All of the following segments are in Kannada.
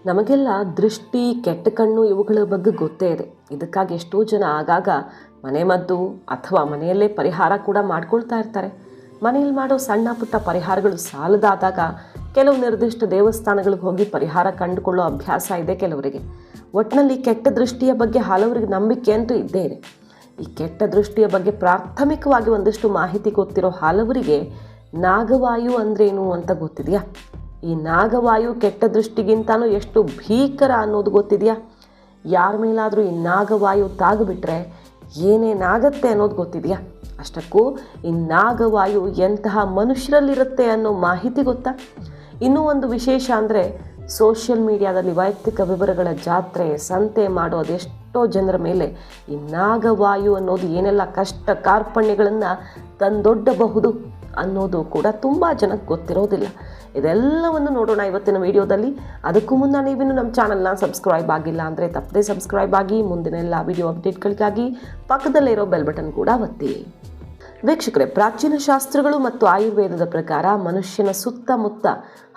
ನಮಗೆಲ್ಲ ದೃಷ್ಟಿ, ಕೆಟ್ಟ ಕಣ್ಣು ಇವುಗಳ ಬಗ್ಗೆ ಗೊತ್ತೇ ಇದೆ. ಇದಕ್ಕಾಗಿ ಎಷ್ಟೋ ಜನ ಆಗಾಗ ಮನೆಮದ್ದು ಅಥವಾ ಮನೆಯಲ್ಲೇ ಪರಿಹಾರ ಕೂಡ ಮಾಡ್ಕೊಳ್ತಾ ಇರ್ತಾರೆ. ಮನೆಯಲ್ಲಿ ಮಾಡೋ ಸಣ್ಣ ಪುಟ್ಟ ಪರಿಹಾರಗಳು ಸಾಲದಾದಾಗ ಕೆಲವು ನಿರ್ದಿಷ್ಟ ದೇವಸ್ಥಾನಗಳಿಗೆ ಹೋಗಿ ಪರಿಹಾರ ಕಂಡುಕೊಳ್ಳೋ ಅಭ್ಯಾಸ ಇದೆ ಕೆಲವರಿಗೆ. ಒಟ್ಟಿನಲ್ಲಿ ಕೆಟ್ಟ ದೃಷ್ಟಿಯ ಬಗ್ಗೆ ಹಲವರಿಗೆ ನಂಬಿಕೆ ಅಂತೂ ಇದ್ದೇ ಇದೆ. ಈ ಕೆಟ್ಟ ದೃಷ್ಟಿಯ ಬಗ್ಗೆ ಪ್ರಾಥಮಿಕವಾಗಿ ಒಂದಷ್ಟು ಮಾಹಿತಿ ಗೊತ್ತಿರೋ ಹಲವರಿಗೆ ನಾಗವಾಯು ಅಂದ್ರೇನು ಅಂತ ಗೊತ್ತಿದೆಯಾ? ಈ ನಾಗವಾಯು ಕೆಟ್ಟ ದೃಷ್ಟಿಗಿಂತನೂ ಎಷ್ಟು ಭೀಕರ ಅನ್ನೋದು ಗೊತ್ತಿದೆಯಾ? ಯಾರ ಮೇಲಾದರೂ ಈ ನಾಗವಾಯು ತಾಗಿಬಿಟ್ರೆ ಏನೇನಾಗತ್ತೆ ಅನ್ನೋದು ಗೊತ್ತಿದೆಯಾ? ಅಷ್ಟಕ್ಕೂ ಈ ನಾಗವಾಯು ಎಂತಹ ಮನುಷ್ಯರಲ್ಲಿರುತ್ತೆ ಅನ್ನೋ ಮಾಹಿತಿ ಗೊತ್ತಾ? ಇನ್ನೂ ಒಂದು ವಿಶೇಷ ಅಂದರೆ ಸೋಷಿಯಲ್ ಮೀಡಿಯಾದಲ್ಲಿ ವೈಯಕ್ತಿಕ ವಿವರಗಳ ಜಾತ್ರೆ, ಸಂತೆ ಮಾಡೋದು ಎಷ್ಟೋ ಜನರ ಮೇಲೆ ಈ ನಾಗವಾಯು ಅನ್ನೋದು ಏನೆಲ್ಲ ಕಷ್ಟ ಕಾರ್ಪಣ್ಯಗಳನ್ನು ತಂದೊಡ್ಡಬಹುದು ಅನ್ನೋದು ಕೂಡ ತುಂಬ ಜನಕ್ಕೆ ಗೊತ್ತಿರೋದಿಲ್ಲ. ಇದೆಲ್ಲವನ್ನು ನೋಡೋಣ ಇವತ್ತಿನ ವಿಡಿಯೋದಲ್ಲಿ. ಅದಕ್ಕೂ ಮುನ್ನ ನೀವಿನ್ನು ನಮ್ಮ ಚಾನಲ್ನ ಸಬ್ಸ್ಕ್ರೈಬ್ ಆಗಿಲ್ಲ ಅಂದರೆ ತಪ್ಪದೇ ಸಬ್ಸ್ಕ್ರೈಬ್ ಆಗಿ, ಮುಂದಿನ ಎಲ್ಲ ವಿಡಿಯೋ ಅಪ್ಡೇಟ್ಗಳಿಗಾಗಿ ಪಕ್ಕದಲ್ಲಿರೋ ಬೆಲ್ ಬಟನ್ ಕೂಡ ಒತ್ತಿ. ವೀಕ್ಷಕರೇ, ಪ್ರಾಚೀನ ಶಾಸ್ತ್ರಗಳು ಮತ್ತು ಆಯುರ್ವೇದದ ಪ್ರಕಾರ ಮನುಷ್ಯನ ಸುತ್ತಮುತ್ತ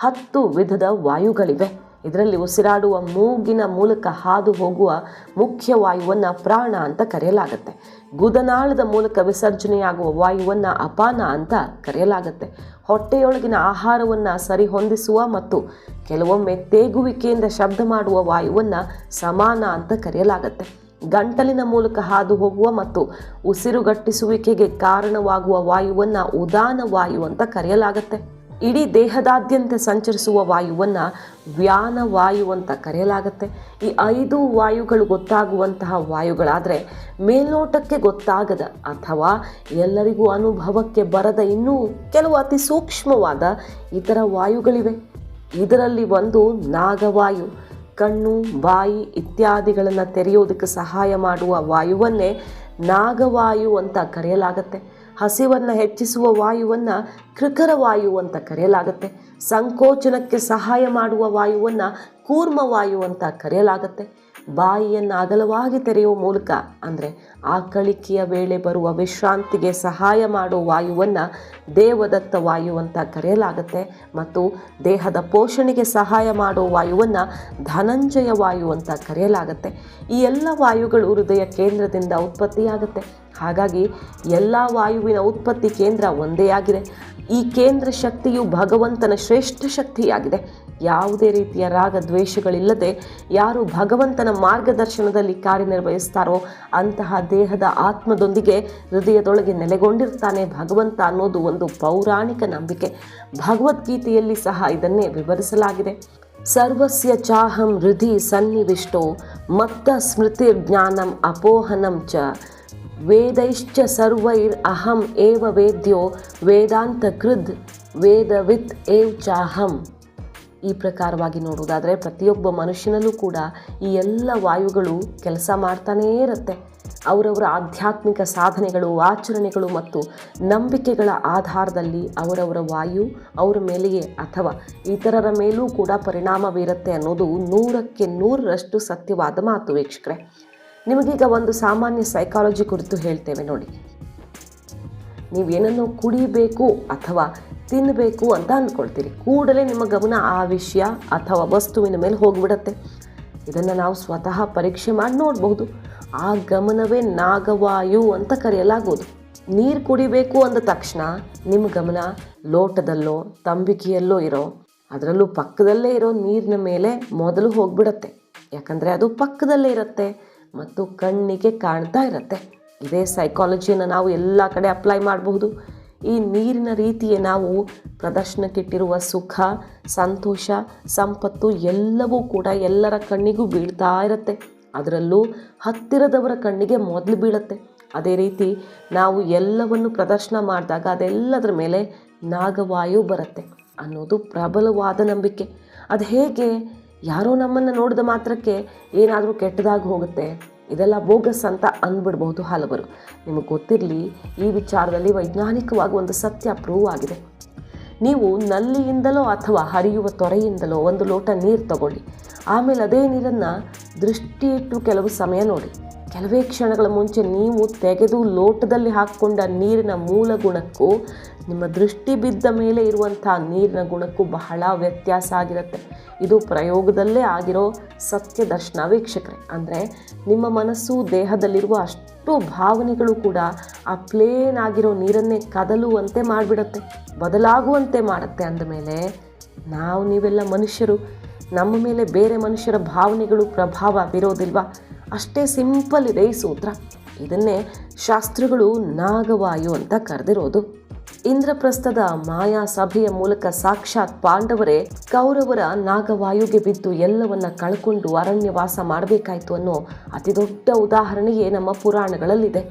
10 ವಿಧದ ವಾಯುಗಳಿವೆ. ಇದರಲ್ಲಿ ಉಸಿರಾಡುವ ಮೂಗಿನ ಮೂಲಕ ಹಾದು ಹೋಗುವ ಮುಖ್ಯ ವಾಯುವನ್ನು ಪ್ರಾಣ ಅಂತ ಕರೆಯಲಾಗುತ್ತೆ. ಗುದನಾಳದ ಮೂಲಕ ವಿಸರ್ಜನೆಯಾಗುವ ವಾಯುವನ್ನು ಅಪಾನ ಅಂತ ಕರೆಯಲಾಗುತ್ತೆ. ಹೊಟ್ಟೆಯೊಳಗಿನ ಆಹಾರವನ್ನು ಸರಿಹೊಂದಿಸುವ ಮತ್ತು ಕೆಲವೊಮ್ಮೆ ತೇಗುವಿಕೆಯಿಂದ ಶಬ್ದ ಮಾಡುವ ವಾಯುವನ್ನು ಸಮಾನ ಅಂತ ಕರೆಯಲಾಗುತ್ತೆ. ಗಂಟಲಿನ ಮೂಲಕ ಹಾದು ಹೋಗುವ ಮತ್ತು ಉಸಿರುಗಟ್ಟಿಸುವಿಕೆಗೆ ಕಾರಣವಾಗುವ ವಾಯುವನ್ನು ಉದಾನ ವಾಯು ಅಂತ ಕರೆಯಲಾಗುತ್ತೆ. ಇಡೀ ದೇಹದಾದ್ಯಂತ ಸಂಚರಿಸುವ ವಾಯುವನ್ನು ವ್ಯಾನ ವಾಯು ಅಂತ ಕರೆಯಲಾಗುತ್ತೆ. ಈ 5 ವಾಯುಗಳು ಗೊತ್ತಾಗುವಂತಹ ವಾಯುಗಳಾದರೆ ಮೇಲ್ನೋಟಕ್ಕೆ ಗೊತ್ತಾಗದ ಅಥವಾ ಎಲ್ಲರಿಗೂ ಅನುಭವಕ್ಕೆ ಬರದ ಇನ್ನೂ ಕೆಲವು ಅತಿ ಸೂಕ್ಷ್ಮವಾದ ಇತರ ವಾಯುಗಳಿವೆ. ಇದರಲ್ಲಿ ಒಂದು ನಾಗವಾಯು. ಕಣ್ಣು, ಬಾಯಿ ಇತ್ಯಾದಿಗಳನ್ನು ತೆರೆಯೋದಕ್ಕೆ ಸಹಾಯ ಮಾಡುವ ವಾಯುವನ್ನೇ ನಾಗವಾಯು ಅಂತ ಕರೆಯಲಾಗುತ್ತೆ. ಹಸಿವನ್ನು ಹೆಚ್ಚಿಸುವ ವಾಯುವನ್ನು ಕೃಕರವಾಯು ಅಂತ ಕರೆಯಲಾಗುತ್ತೆ. ಸಂಕೋಚನಕ್ಕೆ ಸಹಾಯ ಮಾಡುವ ವಾಯುವನ್ನು ಕೂರ್ಮವಾಯು ಅಂತ ಕರೆಯಲಾಗುತ್ತೆ. ಬಾಯಿಯನ್ನು ಅಗಲವಾಗಿ ತೆರೆಯುವ ಮೂಲಕ ಅಂದರೆ ಆಕಳಿಕೆಯ ವೇಳೆ ಬರುವ ವಿಶ್ರಾಂತಿಗೆ ಸಹಾಯ ಮಾಡುವ ವಾಯುವನ್ನು ದೇವದತ್ತ ವಾಯು ಅಂತ ಕರೆಯಲಾಗುತ್ತೆ. ಮತ್ತು ದೇಹದ ಪೋಷಣೆಗೆ ಸಹಾಯ ಮಾಡುವ ವಾಯುವನ್ನು ಧನಂಜಯ ವಾಯು ಅಂತ ಕರೆಯಲಾಗುತ್ತೆ. ಈ ಎಲ್ಲ ವಾಯುಗಳು ಹೃದಯ ಕೇಂದ್ರದಿಂದ ಉತ್ಪತ್ತಿಯಾಗುತ್ತೆ. ಹಾಗಾಗಿ ಎಲ್ಲ ವಾಯುವಿನ ಉತ್ಪತ್ತಿ ಕೇಂದ್ರ ಒಂದೇ ಆಗಿದೆ. ಈ ಕೇಂದ್ರ ಶಕ್ತಿಯು ಭಗವಂತನ ಶ್ರೇಷ್ಠ ಶಕ್ತಿಯಾಗಿದೆ. ಯಾವುದೇ ರೀತಿಯ ರಾಗ ದ್ವೇಷಗಳಿಲ್ಲದೆ ಯಾರು ಭಗವಂತನ ಮಾರ್ಗದರ್ಶನದಲ್ಲಿ ಕಾರ್ಯನಿರ್ವಹಿಸ್ತಾರೋ ಅಂತಹ ದೇಹದ ಆತ್ಮದೊಂದಿಗೆ ಹೃದಯದೊಳಗೆ ನೆಲೆಗೊಂಡಿರ್ತಾನೆ ಭಗವಂತ ಅನ್ನೋದು ಒಂದು ಪೌರಾಣಿಕ ನಂಬಿಕೆ. ಭಗವದ್ಗೀತೆಯಲ್ಲಿ ಸಹ ಇದನ್ನೇ ವಿವರಿಸಲಾಗಿದೆ. ಸರ್ವಸ್ಯ ಚಾಹಂ ಹೃದಯ ಸನ್ನಿವಿಷ್ಟೋ ಮತ್ತ ಸ್ಮೃತಿರ್ಜ್ಞಾನಂ ಅಪೋಹನಂ ಚ ವೇದೈಶ್ಚ ಸರ್ವೈರ್ ಅಹಂ ಏವ ವೇದ್ಯೋ ವೇದಾಂತ ಕೃದ್ ವೇದವಿತ್ ಏವ್ ಚಾಹಂ. ಈ ಪ್ರಕಾರವಾಗಿ ನೋಡುವುದಾದರೆ ಪ್ರತಿಯೊಬ್ಬ ಮನುಷ್ಯನಲ್ಲೂ ಕೂಡ ಈ ಎಲ್ಲ ವಾಯುಗಳು ಕೆಲಸ ಮಾಡ್ತಾನೇ ಇರುತ್ತೆ. ಅವರವರ ಆಧ್ಯಾತ್ಮಿಕ ಸಾಧನೆಗಳು, ಆಚರಣೆಗಳು ಮತ್ತು ನಂಬಿಕೆಗಳ ಆಧಾರದಲ್ಲಿ ಅವರವರ ವಾಯು ಅವರ ಮೇಲೆಯೇ ಅಥವಾ ಇತರರ ಮೇಲೂ ಕೂಡ ಪರಿಣಾಮ ಬೀರುತ್ತೆ ಅನ್ನೋದು 100ಕ್ಕೆ 100ರಷ್ಟು ಸತ್ಯವಾದ ಮಾತು. ವೀಕ್ಷಕರೇ, ನಿಮಗೀಗ ಒಂದು ಸಾಮಾನ್ಯ ಸೈಕಾಲಜಿ ಕುರಿತು ಹೇಳ್ತೇವೆ ನೋಡಿ. ನೀವೇನನ್ನು ಕುಡಿಬೇಕು ಅಥವಾ ತಿನ್ನಬೇಕು ಅಂತ ಅಂದ್ಕೊಳ್ತೀರಿ, ಕೂಡಲೇ ನಿಮ್ಮ ಗಮನ ಆ ವಿಷಯ ಅಥವಾ ವಸ್ತುವಿನ ಮೇಲೆ ಹೋಗಿಬಿಡತ್ತೆ. ಇದನ್ನು ನಾವು ಸ್ವತಃ ಪರೀಕ್ಷೆ ಮಾಡಿ ನೋಡಬಹುದು. ಆ ಗಮನವೇ ನಾಗವಾಯು ಅಂತ ಕರೆಯಲಾಗುವುದು. ನೀರು ಕುಡಿಬೇಕು ಅಂದ ತಕ್ಷಣ ನಿಮ್ಮ ಗಮನ ಲೋಟದಲ್ಲೋ ತಂಬಿಕೆಯಲ್ಲೋ ಇರೋ, ಅದರಲ್ಲೂ ಪಕ್ಕದಲ್ಲೇ ಇರೋ ನೀರಿನ ಮೇಲೆ ಮೊದಲು ಹೋಗಿಬಿಡತ್ತೆ. ಯಾಕಂದರೆ ಅದು ಪಕ್ಕದಲ್ಲೇ ಇರುತ್ತೆ ಮತ್ತು ಕಣ್ಣಿಗೆ ಕಾಣ್ತಾ ಇರುತ್ತೆ. ಇದೇ ಸೈಕಾಲಜಿಯನ್ನು ನಾವು ಎಲ್ಲ ಕಡೆ ಅಪ್ಲೈ ಮಾಡಬಹುದು. ಈ ನೀರಿನ ರೀತಿಯೇ ನಾವು ಪ್ರದರ್ಶನಕ್ಕಿಟ್ಟಿರುವ ಸುಖ, ಸಂತೋಷ, ಸಂಪತ್ತು ಎಲ್ಲವೂ ಕೂಡ ಎಲ್ಲರ ಕಣ್ಣಿಗೂ ಬೀಳ್ತಾ ಇರುತ್ತೆ. ಅದರಲ್ಲೂ ಹತ್ತಿರದವರ ಕಣ್ಣಿಗೆ ಮೊದಲು ಬೀಳುತ್ತೆ. ಅದೇ ರೀತಿ ನಾವು ಎಲ್ಲವನ್ನು ಪ್ರದರ್ಶನ ಮಾಡಿದಾಗ ಅದೆಲ್ಲದರ ಮೇಲೆ ನಾಗವಾಯು ಬರುತ್ತೆ ಅನ್ನೋದು ಪ್ರಬಲವಾದ ನಂಬಿಕೆ. ಅದು ಹೇಗೆ? ಯಾರೋ ನಮ್ಮನ್ನು ನೋಡಿದ ಮಾತ್ರಕ್ಕೆ ಏನಾದರೂ ಕೆಟ್ಟದಾಗಿ ಹೋಗುತ್ತೆ, ಇದೆಲ್ಲ ಬೋಗಸ್ ಅಂತ ಅಂದ್ಬಿಡ್ಬಹುದು ಹಲವರು. ನಿಮಗೆ ಗೊತ್ತಿರಲಿ, ಈ ವಿಚಾರದಲ್ಲಿ ವೈಜ್ಞಾನಿಕವಾಗಿ ಒಂದು ಸತ್ಯ ಪ್ರೂವ್ ಆಗಿದೆ. ನೀವು ನಲ್ಲಿಯಿಂದಲೋ ಅಥವಾ ಹರಿಯುವ ತೊರೆಯಿಂದಲೋ ಒಂದು ಲೋಟ ನೀರು ತಗೊಳ್ಳಿ. ಆಮೇಲೆ ಅದೇ ನೀರನ್ನು ದೃಷ್ಟಿ ಇಟ್ಟು ಕೆಲವು ಸಮಯ ನೋಡಿ. ಕೆಲವೇ ಕ್ಷಣಗಳ ಮುಂಚೆ ನೀವು ತೆಗೆದು ಲೋಟದಲ್ಲಿ ಹಾಕ್ಕೊಂಡ ನೀರಿನ ಮೂಲ ಗುಣಕ್ಕೂ ನಿಮ್ಮ ದೃಷ್ಟಿ ಬಿದ್ದ ಮೇಲೆ ಇರುವಂಥ ನೀರಿನ ಗುಣಕ್ಕೂ ಬಹಳ ವ್ಯತ್ಯಾಸ ಆಗಿರುತ್ತೆ. ಇದು ಪ್ರಯೋಗದಲ್ಲೇ ಆಗಿರೋ ಸತ್ಯ ದರ್ಶನ ವೀಕ್ಷಕರೇ. ಅಂದರೆ ನಿಮ್ಮ ಮನಸ್ಸು ದೇಹದಲ್ಲಿರುವ ಅಷ್ಟು ಭಾವನೆಗಳು ಕೂಡ ಆ ಪ್ಲೇನ್ ಆಗಿರೋ ನೀರನ್ನೇ ಕದಲುವಂತೆ ಮಾಡಿಬಿಡುತ್ತೆ, ಬದಲಾಗುವಂತೆ ಮಾಡುತ್ತೆ. ಅಂದಮೇಲೆ ನೀವೆಲ್ಲ ಮನುಷ್ಯರು, ನಮ್ಮ ಮೇಲೆ ಬೇರೆ ಮನುಷ್ಯರ ಭಾವನೆಗಳು ಪ್ರಭಾವ ಬೀರೋದಿಲ್ವಾ? ಅಷ್ಟೇ ಸಿಂಪಲ್ ಇದೆ ಈ ಸೂತ್ರ. ಇದನ್ನೇ ಶಾಸ್ತ್ರಗಳು ನಾಗವಾಯು ಅಂತ ಕರೆದಿರೋದು. ಇಂದ್ರಪ್ರಸ್ಥದ ಮಾಯಾ ಸಭೆಯ ಮೂಲಕ ಸಾಕ್ಷಾತ್ ಪಾಂಡವರೇ ಕೌರವರ ನಾಗವಾಯುಗೆ ಬಿದ್ದು ಎಲ್ಲವನ್ನ ಕಳ್ಕೊಂಡು ಅರಣ್ಯವಾಸ ಮಾಡಬೇಕಾಯ್ತು ಅನ್ನೋ ಅತಿ ದೊಡ್ಡ ಉದಾಹರಣೆಯೇ ನಮ್ಮ ಪುರಾಣಗಳಲ್ಲಿದೆ.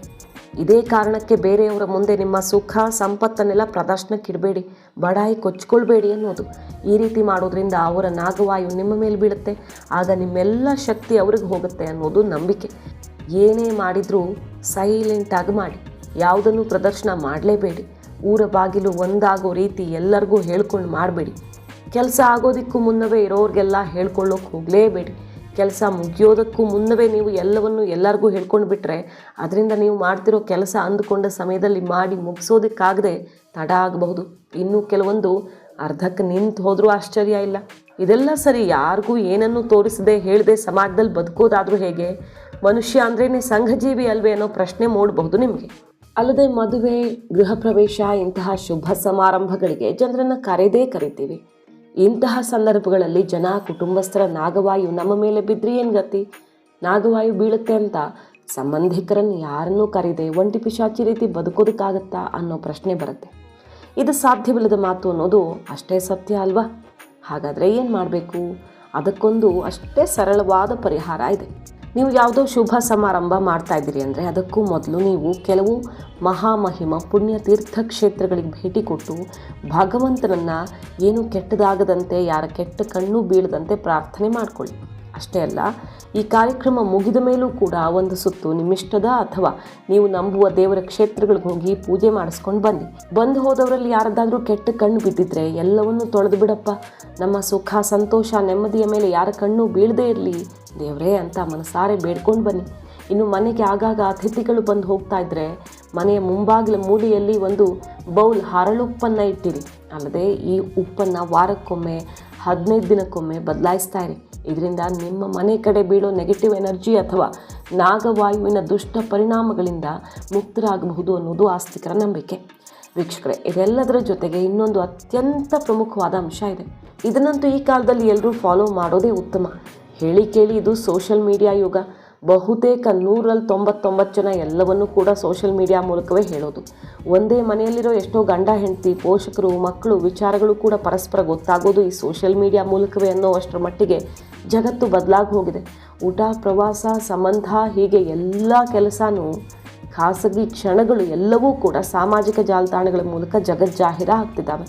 ಇದೇ ಕಾರಣಕ್ಕೆ ಬೇರೆಯವರ ಮುಂದೆ ನಿಮ್ಮ ಸುಖ ಸಂಪತ್ತನ್ನೆಲ್ಲ ಪ್ರದರ್ಶನಕ್ಕಿಡಬೇಡಿ, ಬಡಾಯಿ ಕೊಚ್ಕೊಳ್ಬೇಡಿ ಅನ್ನೋದು. ಈ ರೀತಿ ಮಾಡೋದ್ರಿಂದ ಅವರ ನಾಗವಾಯು ನಿಮ್ಮ ಮೇಲೆ ಬೀಳುತ್ತೆ, ಆಗ ನಿಮ್ಮೆಲ್ಲ ಶಕ್ತಿ ಅವ್ರಿಗೆ ಹೋಗುತ್ತೆ ಅನ್ನೋದು ನಂಬಿಕೆ. ಏನೇ ಮಾಡಿದರೂ ಸೈಲೆಂಟಾಗಿ ಮಾಡಿ, ಯಾವುದನ್ನು ಪ್ರದರ್ಶನ ಮಾಡಲೇಬೇಡಿ. ಊರ ಬಾಗಿಲು ಒಂದಾಗೋ ರೀತಿ ಎಲ್ಲರಿಗೂ ಹೇಳ್ಕೊಂಡು ಮಾಡಬೇಡಿ. ಕೆಲಸ ಆಗೋದಕ್ಕೂ ಮುನ್ನವೇ ಇರೋರಿಗೆಲ್ಲ ಹೇಳ್ಕೊಳ್ಳೋಕೆ ಹೋಗಲೇಬೇಡಿ. ಕೆಲಸ ಮುಗಿಯೋದಕ್ಕೂ ಮುನ್ನವೇ ನೀವು ಎಲ್ಲವನ್ನು ಎಲ್ಲರಿಗೂ ಹೇಳ್ಕೊಂಡು ಬಿಟ್ಟರೆ ಅದರಿಂದ ನೀವು ಮಾಡ್ತಿರೋ ಕೆಲಸ ಅಂದುಕೊಂಡ ಸಮಯದಲ್ಲಿ ಮಾಡಿ ಮುಗಿಸೋದಕ್ಕಾಗದೆ ತಡ ಆಗಬಹುದು. ಇನ್ನು ಕೆಲವೊಂದು ಅರ್ಧಕ್ಕೆ ನಿಂತು ಹೋದರೂ ಆಶ್ಚರ್ಯ ಇಲ್ಲ. ಇದೆಲ್ಲ ಸರಿ, ಯಾರಿಗೂ ಏನನ್ನು ತೋರಿಸದೆ ಹೇಳದೆ ಸಮಾಜದಲ್ಲಿ ಬದುಕೋದಾದರೂ ಹೇಗೆ? ಮನುಷ್ಯ ಅಂದ್ರೇ ಸಂಘಜೀವಿ ಅಲ್ವೇ ಅನ್ನೋ ಪ್ರಶ್ನೆ ಮೂಡಬಹುದು ನಿಮಗೆ. ಅಲ್ಲದೆ ಮದುವೆ, ಗೃಹ ಪ್ರವೇಶ ಇಂತಹ ಶುಭ ಸಮಾರಂಭಗಳಿಗೆ ಜನರನ್ನು ಕರೀತೀವಿ. ಇಂತಹ ಸಂದರ್ಭಗಳಲ್ಲಿ ಜನ, ಕುಟುಂಬಸ್ಥರ ನಾಗವಾಯು ನಮ್ಮ ಮೇಲೆ ಬಿದ್ದರೆ ಏನು ಗತಿ? ನಾಗವಾಯು ಬೀಳುತ್ತೆ ಅಂತ ಸಂಬಂಧಿಕರನ್ನು ಯಾರನ್ನೂ ಕರೀದೆ ಒಂಟಿ ಪಿಶಾಚಿ ರೀತಿ ಬದುಕೋದಕ್ಕಾಗತ್ತಾ ಅನ್ನೋ ಪ್ರಶ್ನೆ ಬರುತ್ತೆ. ಇದು ಸಾಧ್ಯವಿಲ್ಲದ ಮಾತು ಅನ್ನೋದು ಅಷ್ಟೇ ಸತ್ಯ ಅಲ್ವಾ? ಹಾಗಾದರೆ ಏನು ಮಾಡಬೇಕು? ಅದಕ್ಕೊಂದು ಅಷ್ಟೇ ಸರಳವಾದ ಪರಿಹಾರ ಇದೆ. ನೀವು ಯಾವುದೋ ಶುಭ ಸಮಾರಂಭ ಮಾಡ್ತಾ ಇದ್ದೀರಿ ಅಂದರೆ ಅದಕ್ಕೂ ಮೊದಲು ನೀವು ಕೆಲವು ಮಹಾಮಹಿಮ ಪುಣ್ಯ ತೀರ್ಥಕ್ಷೇತ್ರಗಳಿಗೆ ಭೇಟಿ ಕೊಟ್ಟು ಭಗವಂತನನ್ನು ಏನು ಕೆಟ್ಟದಾಗದಂತೆ, ಯಾರ ಕೆಟ್ಟ ಕಣ್ಣು ಬೀಳದಂತೆ ಪ್ರಾರ್ಥನೆ ಮಾಡಿಕೊಳ್ಳಿ. ಅಷ್ಟೇ ಅಲ್ಲ, ಈ ಕಾರ್ಯಕ್ರಮ ಮುಗಿದ ಮೇಲೂ ಕೂಡ ಒಂದು ಸುತ್ತು ನಿಮ್ಮಿಷ್ಟದ ಅಥವಾ ನೀವು ನಂಬುವ ದೇವರ ಕ್ಷೇತ್ರಗಳಿಗೆ ಹೋಗಿ ಪೂಜೆ ಮಾಡಿಸ್ಕೊಂಡು ಬನ್ನಿ. ಬಂದು ಹೋದವರಲ್ಲಿ ಯಾರದ್ದಾದರೂ ಕೆಟ್ಟ ಕಣ್ಣು ಬಿದ್ದಿದ್ರೆ ಎಲ್ಲವನ್ನು ತೊಳೆದು ಬಿಡಪ್ಪ, ನಮ್ಮ ಸುಖ ಸಂತೋಷ ನೆಮ್ಮದಿಯ ಮೇಲೆ ಯಾರ ಕಣ್ಣು ಬೀಳದೇ ಇರಲಿ ದೇವರೇ ಅಂತ ಮನಸಾರೆ ಬೇಡ್ಕೊಂಡು ಬನ್ನಿ. ಇನ್ನು ಮನೆಗೆ ಆಗಾಗ ಅತಿಥಿಗಳು ಬಂದು ಹೋಗ್ತಾ ಇದ್ದರೆ ಮನೆಯ ಮುಂಬಾಗಿಲ ಮೂಲೆಯಲ್ಲಿ ಒಂದು ಬೌಲ್ ಹರಳುಪ್ಪನ್ನು ಇಟ್ಟಿರಿ. ಅಲ್ಲದೆ ಈ ಉಪ್ಪನ್ನು ವಾರಕ್ಕೊಮ್ಮೆ 15 ದಿನಕ್ಕೊಮ್ಮೆ ಬದಲಾಯಿಸ್ತಾ ಇರಿ. ಇದರಿಂದ ನಿಮ್ಮ ಮನೆ ಕಡೆ ಬೀಳೋ ನೆಗೆಟಿವ್ ಎನರ್ಜಿ ಅಥವಾ ನಾಗವಾಯುವಿನ ದುಷ್ಟ ಪರಿಣಾಮಗಳಿಂದ ಮುಕ್ತರಾಗಬಹುದು ಅನ್ನೋದು ಆಸ್ತಿಕರ ನಂಬಿಕೆ. ವೀಕ್ಷಕರೇ, ಇದೆಲ್ಲದರ ಜೊತೆಗೆ ಇನ್ನೊಂದು ಅತ್ಯಂತ ಪ್ರಮುಖವಾದ ಅಂಶ ಇದೆ. ಇದನ್ನಂತೂ ಈ ಕಾಲದಲ್ಲಿ ಎಲ್ಲರೂ ಫಾಲೋ ಮಾಡೋದೇ ಉತ್ತಮ. ಹೇಳಿ ಕೇಳಿ ಇದು ಸೋಷಿಯಲ್ ಮೀಡಿಯಾ ಯುಗ. ಬಹುತೇಕ 199 ಜನ ಎಲ್ಲವನ್ನೂ ಕೂಡ ಸೋಷಿಯಲ್ ಮೀಡಿಯಾ ಮೂಲಕವೇ ಹೇಳೋದು. ಒಂದೇ ಮನೆಯಲ್ಲಿರೋ ಎಷ್ಟೋ ಗಂಡ ಹೆಂಡತಿ, ಪೋಷಕರು, ಮಕ್ಕಳು ವಿಚಾರಗಳು ಕೂಡ ಪರಸ್ಪರ ಗೊತ್ತಾಗೋದು ಈ ಸೋಷಿಯಲ್ ಮೀಡಿಯಾ ಮೂಲಕವೇ ಅನ್ನೋವಷ್ಟರ ಮಟ್ಟಿಗೆ ಜಗತ್ತು ಬದಲಾಗಿ ಹೋಗಿದೆ. ಊಟ, ಪ್ರವಾಸ, ಸಂಬಂಧ, ಹೀಗೆ ಎಲ್ಲ ಕೆಲಸನೂ, ಖಾಸಗಿ ಕ್ಷಣಗಳು ಎಲ್ಲವೂ ಕೂಡ ಸಾಮಾಜಿಕ ಜಾಲತಾಣಗಳ ಮೂಲಕ ಜಗಜ್ಜಾಹೀರ ಆಗ್ತಿದ್ದಾವೆ.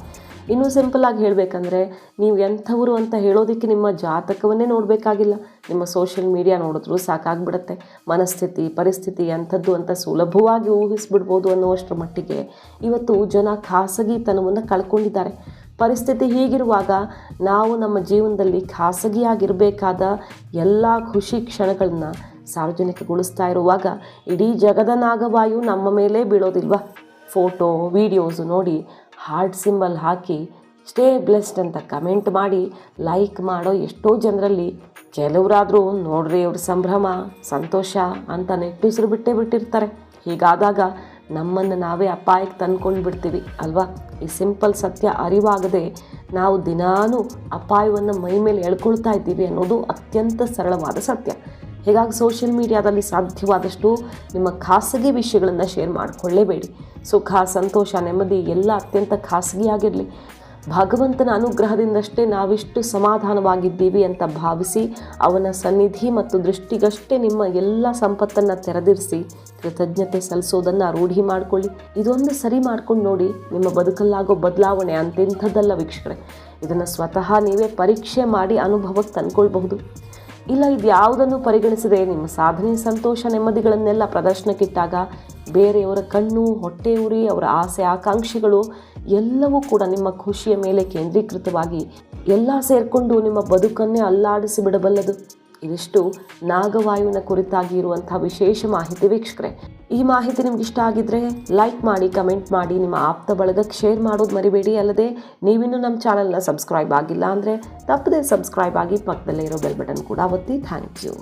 ಇನ್ನೂ ಸಿಂಪಲ್ಲಾಗಿ ಹೇಳಬೇಕಂದ್ರೆ ನೀವು ಎಂಥವರು ಅಂತ ಹೇಳೋದಕ್ಕೆ ನಿಮ್ಮ ಜಾತಕವನ್ನೇ ನೋಡಬೇಕಾಗಿಲ್ಲ. ನಿಮ್ಮ ಸೋಷಿಯಲ್ ಮೀಡಿಯಾ ನೋಡಿದ್ರೂ ಸಾಕಾಗ್ಬಿಡುತ್ತೆ. ಮನಸ್ಥಿತಿ, ಪರಿಸ್ಥಿತಿ ಎಂಥದ್ದು ಅಂತ ಸುಲಭವಾಗಿ ಊಹಿಸ್ಬಿಡ್ಬೋದು ಅನ್ನುವಷ್ಟರ ಮಟ್ಟಿಗೆ ಇವತ್ತು ಜನ ಖಾಸಗಿತನವನ್ನು ಕಳ್ಕೊಂಡಿದ್ದಾರೆ. ಪರಿಸ್ಥಿತಿ ಹೀಗಿರುವಾಗ ನಾವು ನಮ್ಮ ಜೀವನದಲ್ಲಿ ಖಾಸಗಿಯಾಗಿರಬೇಕಾದ ಎಲ್ಲ ಖುಷಿ ಕ್ಷಣಗಳನ್ನ ಸಾರ್ವಜನಿಕಗೊಳಿಸ್ತಾ ಇರುವಾಗ ಇಡೀ ಜಗದ ನಾಗವಾಯು ನಮ್ಮ ಮೇಲೆ ಬೀಳೋದಿಲ್ವಾ? ಫೋಟೋ, ವಿಡಿಯೋಸು ನೋಡಿ ಹಾರ್ಟ್ ಸಿಂಬಲ್ ಹಾಕಿ ಸ್ಟೇ ಬ್ಲೆಸ್ಡ್ ಅಂತ ಕಮೆಂಟ್ ಮಾಡಿ ಲೈಕ್ ಮಾಡೋ ಎಷ್ಟೋ ಜನರಲ್ಲಿ ಕೆಲವರಾದರೂ ನೋಡ್ರಿ ಅವ್ರ ಸಂಭ್ರಮ, ಸಂತೋಷ ಅಂತ ನೆಟ್ಟುಸಿರು ಬಿಟ್ಟಿರ್ತಾರೆ. ಹೀಗಾದಾಗ ನಮ್ಮನ್ನು ನಾವೇ ಅಪಾಯಕ್ಕೆ ತಂದ್ಕೊಂಡು ಬಿಡ್ತೀವಿ ಅಲ್ವಾ? ಈ ಸಿಂಪಲ್ ಸತ್ಯ ಅರಿವಾಗದೆ ನಾವು ದಿನಾನೂ ಅಪಾಯವನ್ನು ಮೈ ಮೇಲೆ ಎಳ್ಕೊಳ್ತಾ ಇದ್ದೀವಿ ಅನ್ನೋದು ಅತ್ಯಂತ ಸರಳವಾದ ಸತ್ಯ. ಹೀಗಾಗಿ ಸೋಷಿಯಲ್ ಮೀಡಿಯಾದಲ್ಲಿ ಸಾಧ್ಯವಾದಷ್ಟು ನಿಮ್ಮ ಖಾಸಗಿ ವಿಷಯಗಳನ್ನು ಶೇರ್ ಮಾಡಿಕೊಳ್ಳೇಬೇಡಿ. ಸುಖ, ಸಂತೋಷ, ನೆಮ್ಮದಿ ಎಲ್ಲ ಅತ್ಯಂತ ಖಾಸಗಿಯಾಗಿರಲಿ. ಭಗವಂತನ ಅನುಗ್ರಹದಿಂದಷ್ಟೇ ನಾವಿಷ್ಟು ಸಮಾಧಾನವಾಗಿದ್ದೀವಿ ಅಂತ ಭಾವಿಸಿ ಅವನ ಸನ್ನಿಧಿ ಮತ್ತು ದೃಷ್ಟಿಗಷ್ಟೇ ನಿಮ್ಮ ಎಲ್ಲ ಸಂಪತ್ತನ್ನು ತೆರೆದಿರಿಸಿ ಕೃತಜ್ಞತೆ ಸಲ್ಲಿಸೋದನ್ನು ರೂಢಿ ಮಾಡಿಕೊಳ್ಳಿ. ಇದೊಂದು ಸರಿ ಮಾಡ್ಕೊಂಡು ನೋಡಿ, ನಿಮ್ಮ ಬದುಕಲ್ಲಾಗೋ ಬದಲಾವಣೆ ಅಂತೆಂಥದ್ದಲ್ಲ ವೀಕ್ಷಕರೇ. ಇದನ್ನು ಸ್ವತಃ ನೀವೇ ಪರೀಕ್ಷೆ ಮಾಡಿ ಅನುಭವಕ್ಕೆ ತಂದ್ಕೊಳ್ಬಹುದು. ಇಲ್ಲ, ಇದು ಯಾವುದನ್ನು ಪರಿಗಣಿಸದೆ ನಿಮ್ಮ ಸಾಧನೆ, ಸಂತೋಷ, ನೆಮ್ಮದಿಗಳನ್ನೆಲ್ಲ ಪ್ರದರ್ಶನಕ್ಕಿಟ್ಟಾಗ ಬೇರೆಯವರ ಕಣ್ಣು, ಹೊಟ್ಟೆ ಉರಿ, ಅವರ ಆಸೆ ಆಕಾಂಕ್ಷೆಗಳು ಎಲ್ಲವೂ ಕೂಡ ನಿಮ್ಮ ಖುಷಿಯ ಮೇಲೆ ಕೇಂದ್ರೀಕೃತವಾಗಿ ಎಲ್ಲ ಸೇರಿಕೊಂಡು ನಿಮ್ಮ ಬದುಕನ್ನೇ ಅಲ್ಲಾಡಿಸಿ ಬಿಡಬಲ್ಲದು. ಇದಿಷ್ಟು ನಾಗವಾಯುವಿನ ಕುರಿತಾಗಿ ಇರುವಂಥ ವಿಶೇಷ ಮಾಹಿತಿ ವೀಕ್ಷಕರೇ. ಈ ಮಾಹಿತಿ ನಿಮ್ಗೆ ಇಷ್ಟ ಆಗಿದ್ರೆ ಲೈಕ್ ಮಾಡಿ, ಕಮೆಂಟ್ ಮಾಡಿ, ನಿಮ್ಮ ಆಪ್ತ ಬಳಗಕ್ಕೆ ಶೇರ್ ಮಾಡೋದು ಮರಿಬೇಡಿ. ಅಲ್ಲದೆ ನೀವಿನ್ನೂ ನಮ್ಮ ಚಾನಲ್ನ ಸಬ್ಸ್ಕ್ರೈಬ್ ಆಗಿಲ್ಲ ಅಂದರೆ ತಪ್ಪದೆ ಸಬ್ಸ್ಕ್ರೈಬ್ ಆಗಿ, ಪಕ್ಕದಲ್ಲೇ ಇರೋ ಬೆಲ್ ಬಟನ್ ಕೂಡ ಒತ್ತಿ. Thank you.